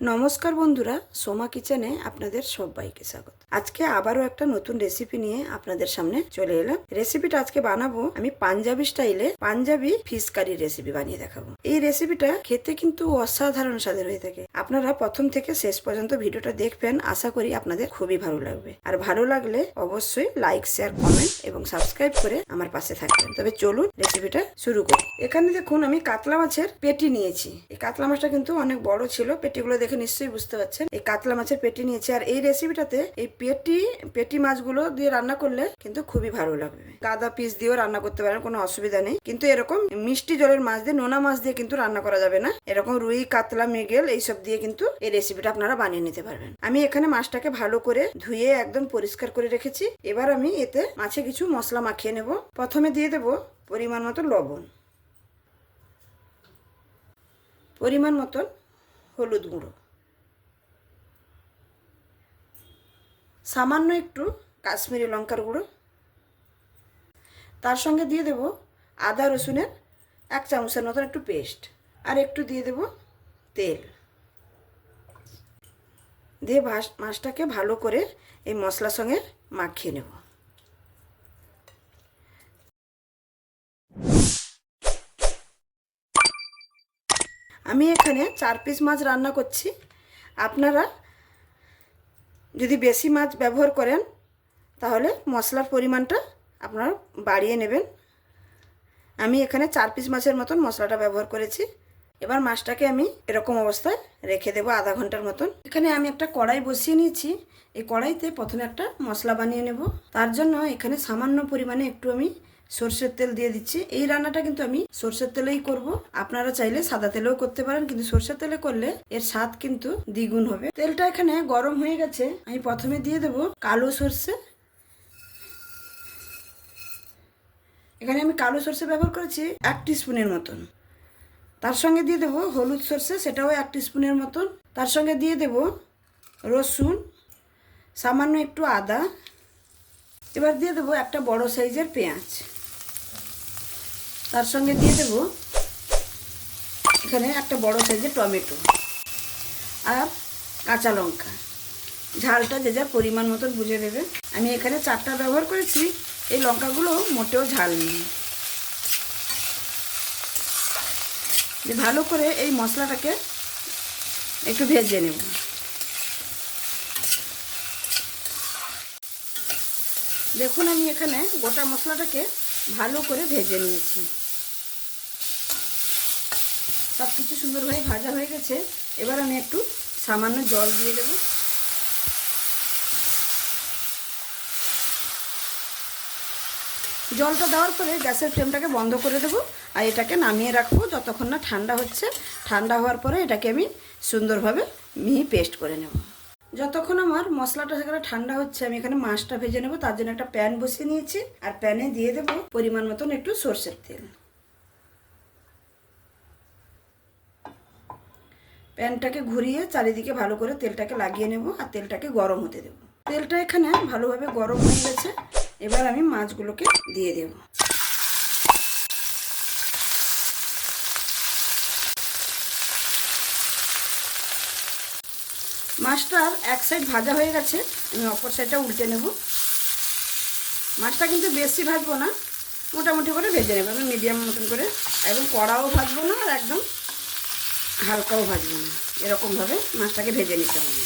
নমস্কার বন্ধুরা, সোমা কিচেনে আপনাদের সবাইকে স্বাগত। আজকে আবারও একটা নতুন রেসিপি নিয়ে আপনাদের সামনে চলে এলাম। রেসিপিটা আজকে বানাবো আমি পাঞ্জাবি স্টাইলে পাঞ্জাবি ফিশ কারি রেসিপি বানিয়ে দেখাবো। এই রেসিপিটা খেতে কিন্তু অসাধারণ স্বাদের হয়ে থাকে। আপনারা প্রথম থেকে শেষ পর্যন্ত ভিডিওটা দেখবেন, আশা করি আপনাদের খুবই ভালো লাগবে। আর ভালো লাগলে অবশ্যই লাইক, শেয়ার, কমেন্ট এবং সাবস্ক্রাইব করে আমার পাশে থাকবেন। তবে চলুন রেসিপিটা শুরু করি। এখানে দেখুন আমি কাতলা মাছের পেটি নিয়েছি। এই কাতলা মাছটা কিন্তু অনেক বড় ছিল। পেটিগুলো দেখে নিশ্চয়ই বুঝতে পারছেন এই কাতলা মাছের পেটি নিয়েছি। আর এই রেসিপিটাতে এই পেটি মাছগুলো দিয়ে রান্না করলে কিন্তু খুবই ভালো লাগবে। গাদা পিস দিয়েও রান্না করতে পারেন, কোনো অসুবিধা নেই। কিন্তু এরকম মিষ্টি জলের মাছ দিয়ে, নোনা মাছ দিয়ে কিন্তু রান্না করা যাবে না। এরকম রুই, কাতলা, মৃগেল এইসব দিয়ে কিন্তু এই রেসিপিটা আপনারা বানিয়ে নিতে পারবেন। আমি এখানে মাছটাকে ভালো করে ধুয়ে একদম পরিষ্কার করে রেখেছি। এবার আমি এতে মাছে কিছু মশলা মাখিয়ে নেব। প্রথমে দিয়ে দেব পরিমাণ মতো লবণ, পরিমাণ মতন হলুদ গুঁড়ো, সামান্য একটু কাশ্মীরি লঙ্কার গুঁড়ো, তার সঙ্গে দিয়ে দেব আদা রসুনের 1 চামচের মতন একটু পেস্ট, আর একটু দিয়ে দেব তেল। দিয়ে মাছটাকে ভালো করে এই মশলার সঙ্গে মাখিয়ে নেব। আমি এখানে 4 পিস মাছ রান্না করছি। আপনারা যদি বেশি মাছ ব্যবহার করেন তাহলে মশলার পরিমাণটা আপনারা বাড়িয়ে নেবেন। আমি এখানে 4 পিস মাছের মতন মশলাটা ব্যবহার করেছি। এবার মাছটাকে আমি এরকম অবস্থায় রেখে দেবো আধা ঘন্টার মতন। এখানে আমি একটা কড়াই বসিয়ে নিয়েছি। এই কড়াইতে প্রথমে একটা মশলা বানিয়ে নেব। তার জন্য এখানে সামান্য পরিমাণে একটু আমি সরষের তেল দিয়ে দিচ্ছি। এই রান্নাটা কিন্তু আমি সরষের তেলেই করব। আপনারা চাইলে সাদা তেলেও করতে পারেন, কিন্তু সরষের তেলে করলে এর স্বাদ কিন্তু দ্বিগুণ হবে। তেলটা এখানে গরম হয়ে গেছে। আমি প্রথমে দিয়ে দেব কালো সরষে। এখানে আমি কালো সরষে ব্যবহার করেছি 1 টিস্পুনের মতন। তার সঙ্গে দিয়ে দেব হলুদ সরষে, সেটাও 1 টিস্পুনের মতন। তার সঙ্গে দিয়ে দেব রসুন, সামান্য একটু আদা। এবার দিয়ে দেব একটা বড় সাইজের পেঁয়াজ। তার সঙ্গে দিয়ে দেব এখানে একটা বড় সাইজের টমেটো আর কাঁচা লঙ্কা। ঝালটা যে যার পরিমাণ মতন বুঝে দেবে। আমি এখানে 4টা ব্যবহার করেছি। এই লঙ্কাগুলো মোটেও ঝাল নেই। ভালো করে এই মশলাটাকে একটু ভেজে নেব। দেখুন আমি এখানে গোটা মশলাটাকে ভালো করে ভেজে নিয়েছি। সব কিছু সুন্দরভাবে ভাজা হয়ে গেছে। এবার আমি একটু সামান্য জল দিয়ে দেব। জলটা দেওয়ার পরে গ্যাসের ফ্লেমটাকে বন্ধ করে দেবো আর এটাকে নামিয়ে রাখবো যতক্ষণ না ঠান্ডা হচ্ছে। ঠান্ডা হওয়ার পরে এটাকে আমি সুন্দরভাবে মিহি পেস্ট করে নেব। যতক্ষণ আমার মশলাটা সেখানে ঠান্ডা হচ্ছে আমি এখানে মাছটা ভেজে নেব। তার জন্য একটা প্যান বসিয়ে নিয়েছি আর প্যানে দিয়ে দেব পরিমাণ মতন একটু সরষের তেল। প্যানটাকে ঘুরিয়ে চারিদিকে ভালো করে তেলটাকে লাগিয়ে নেব আর তেলটাকে গরম হতে দেব। তেলটা এখানে ভালোভাবে গরম হয়ে গেছে। এবার আমি মাছগুলোকে দিয়ে দেব। মাছটার এক সাইড ভাজা হয়ে গেছে, আমি অপর সাইডটা উল্টে নেব। মাছটা কিন্তু বেশি ভাজবো না, মোটামুটি করে ভেজে নেব আমি মিডিয়াম মতন করে। একদম কড়াও ভাজবো না আর একদম হালকাও ভাজবো না, এরকমভাবে মাছটাকে ভেজে নিতে হবে।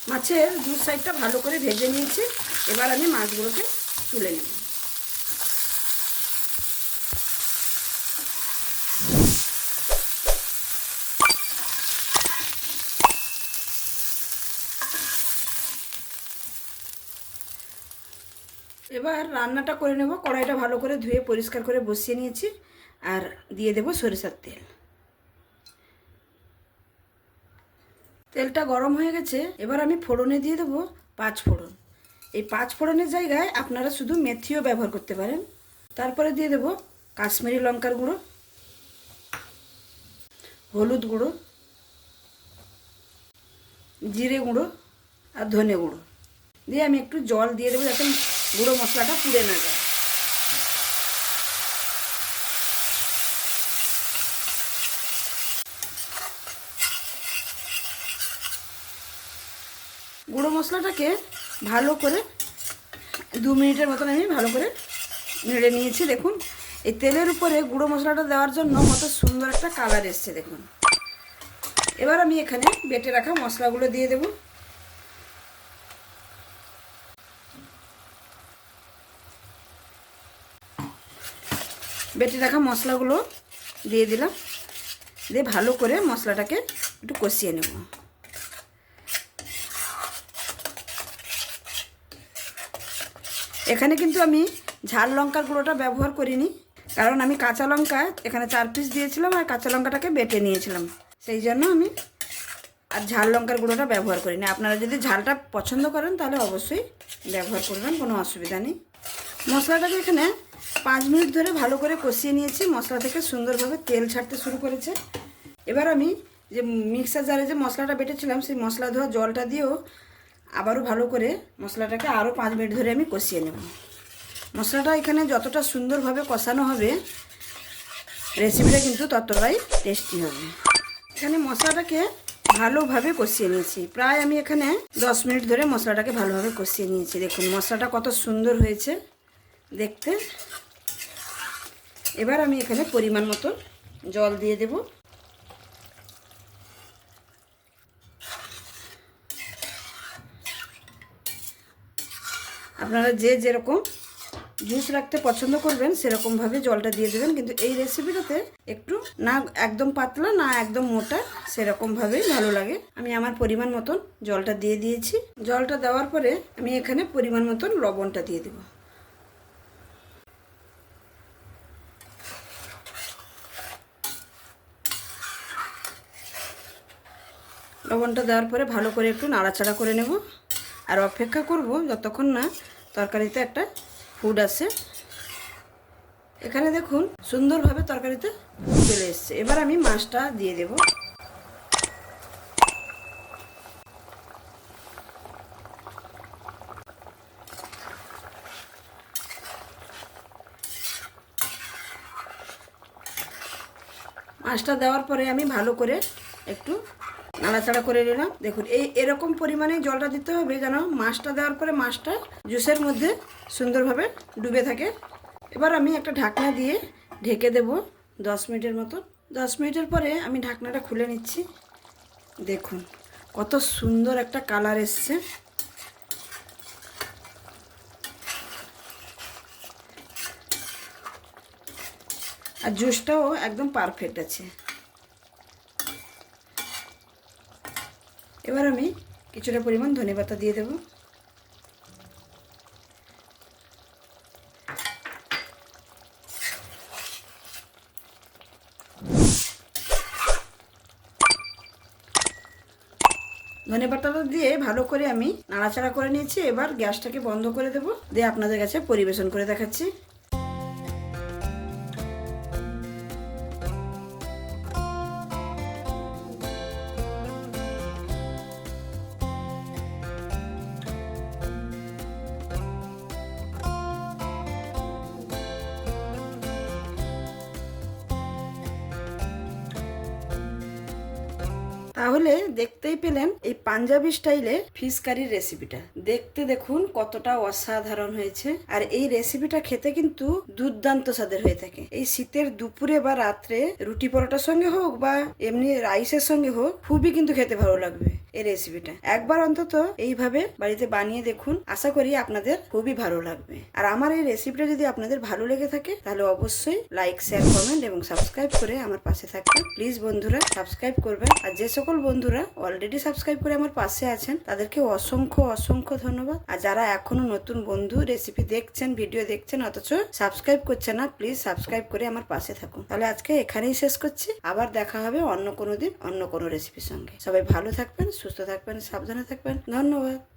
মাছের দু সাইডটা ভালো করে ভেজে নিয়েছি। এবার আমি মাছগুলোকে তুলে নেব। এবার রান্নাটা করে নেব। কড়াইটা ভালো করে ধুয়ে পরিষ্কার করে বসিয়ে নিয়েছি আর দিয়ে দেব সরিষার তেল। তেলটা গরম হয়ে গেছে। এবার আমি ফোড়নে দিয়ে দেবো 5 ফোড়ন। এই 5 ফোড়নের জায়গায় আপনারা শুধু মেথিও ব্যবহার করতে পারেন। তারপরে দিয়ে দেব কাশ্মীরি লঙ্কার গুঁড়ো, হলুদ গুঁড়ো, জিরে গুঁড়ো আর ধনে গুঁড়ো দিয়ে আমি একটু জল দিয়ে দেবো যাতে গুঁড়ো মশলাটা পুড়ে না যায়। গুঁড়ো মশলাটাকে ভালো করে 2 মিনিটের মতন আমি ভালো করে নেড়ে নিয়েছি। দেখুন এই তেলের উপরে গুঁড়ো মশলাটা দেওয়ার জন্য কত সুন্দর একটা কালার এসছে দেখুন। এবার আমি এখানে বেটে রাখা মশলাগুলো দিয়ে দেব। বেটে রাখা মশলাগুলো দিয়ে দিলাম, দিয়ে ভালো করে মশলাটাকে একটু কষিয়ে নেব। এখানে কিন্তু আমি ঝাল লঙ্কার গুঁড়োটা ব্যবহার করিনি, কারণ আমি কাঁচা লঙ্কা এখানে 4 পিস দিয়েছিলাম আর কাঁচা লঙ্কাটাকে বেটে নিয়েছিলাম, সেই জন্য আমি আর ঝাল লঙ্কার গুঁড়োটা ব্যবহার করিনি। আপনারা যদি ঝালটা পছন্দ করেন তাহলে অবশ্যই ব্যবহার করবেন, কোনো অসুবিধা নেই। মশলাটাকে এখানে 5 মিনিট ধরে ভালো করে কষিয়ে নিয়েছি। মশলা থেকে সুন্দরভাবে তেল ছাড়তে শুরু করেছে। এবার আমি যে মিক্সার জারে যে মশলাটা বেটেছিলাম সেই মশলা ধোয়া জলটা দিয়েও আবারও ভালো করে মশলাটাকে আরও 5 মিনিট ধরে আমি কষিয়ে নেব। মশলাটা এখানে যতটা সুন্দরভাবে কষানো হবে রেসিপিটা কিন্তু ততটাই টেস্টি হবে। এখানে মশলাটাকে ভালোভাবে কষিয়ে নিয়েছি, প্রায় আমি এখানে 10 মিনিট ধরে মশলাটাকে ভালোভাবে কষিয়ে নিয়েছি। দেখুন মশলাটা কত সুন্দর হয়েছে দেখতে। এবার আমি এখানে পরিমাণ মতো জল দিয়ে দেব। আপনারা যে যেরকম জুস রাখতে পছন্দ করবেন সেরকমভাবে জলটা দিয়ে দেবেন, কিন্তু এই রেসিপিটাতে একটু না একদম পাতলা না একদম মোটা, সেরকমভাবেই ভালো লাগে। আমি আমার পরিমাণ মতন জলটা দিয়ে দিয়েছি। জলটা দেওয়ার পরে আমি এখানে পরিমাণ মতন লবণটা দিয়ে দেব। লবণটা দেওয়ার পরে ভালো করে একটু নাড়াচাড়া করে নেব আর অপেক্ষা করব যতক্ষণ না তরকারিতে একটা ফুড আসে। এখানে দেখুন সুন্দরভাবে তরকারিতে ফুড চলে এসছে। এবার আমি মাছটা দিয়ে দেব। মাছটা দেওয়ার পরে আমি ভালো করে একটু নাড়াচাড়া করে নিলাম। দেখুন এরকম পরিমাণে জলটা দিতে হবে যেন মাছটা দেওয়ার পরে মাছটা জুসের মধ্যে সুন্দরভাবে ডুবে থাকে। এবার আমি একটা ঢাকনা দিয়ে ঢেকে দেব 10 মিনিটের মতো। 10 মিনিটের পরে আমি ঢাকনাটা খুলে নিচ্ছি। দেখুন কত সুন্দর একটা কালার এসছে। আর জুসটাও একদম পারফেক্ট আছে। এবার আমি কিছুটা পরিমাণ ধনেপাতা দিয়ে দেব। ধনেপাতাটা দিয়ে ভালো করে আমি নাড়াচাড়া করে নিয়েছি। এবার গ্যাসটাকে বন্ধ করে দেব, দিয়ে আপনাদের কাছে পরিবেশন করে দেখাচ্ছি। তাহলে দেখতেই পেলেন এই পাঞ্জাবি স্টাইলে ফিশ কারির রেসিপিটা। দেখতে দেখুন কতটা অসাধারণ হয়েছে। আর এই রেসিপিটা খেতে কিন্তু দুর্দান্ত স্বাদের হয়ে থাকে। এই শীতের দুপুরে বা রাত্রে রুটি পরোটার সঙ্গে হোক বা এমনি রাইসের সঙ্গে হোক খুবই কিন্তু খেতে ভালো লাগবে এই রেসিপিটা। একবার অন্তত এইভাবে বাড়িতে বানিয়ে দেখুন, আশা করি আপনাদের খুবই ভালো লাগবে। আর আমার এই রেসিপিটা যদি আপনাদের ভালো লেগে থাকে তাহলে অবশ্যই লাইক, শেয়ার, কমেন্ট এবং সাবস্ক্রাইব করে আমার পাশে থাকবেন। প্লিজ বন্ধুরা সাবস্ক্রাইব করবেন। আর যে সকল বন্ধুরা অলরেডি সাবস্ক্রাইব করে আমার পাশে আছেন তাদেরকে অসংখ্য অসংখ্য ধন্যবাদ। আর যারা এখনো নতুন বন্ধু রেসিপি দেখছেন, ভিডিও দেখছেন অথচ সাবস্ক্রাইব করছেন না, প্লিজ সাবস্ক্রাইব করে আমার পাশে থাকুন। তাহলে আজকে এখানেই শেষ করছি। আবার দেখা হবে অন্য কোনো দিন অন্য কোনো রেসিপির সঙ্গে। সবাই ভালো থাকবেন, সুস্থ থাকবেন, সাবধানে থাকবেন। ধন্যবাদ।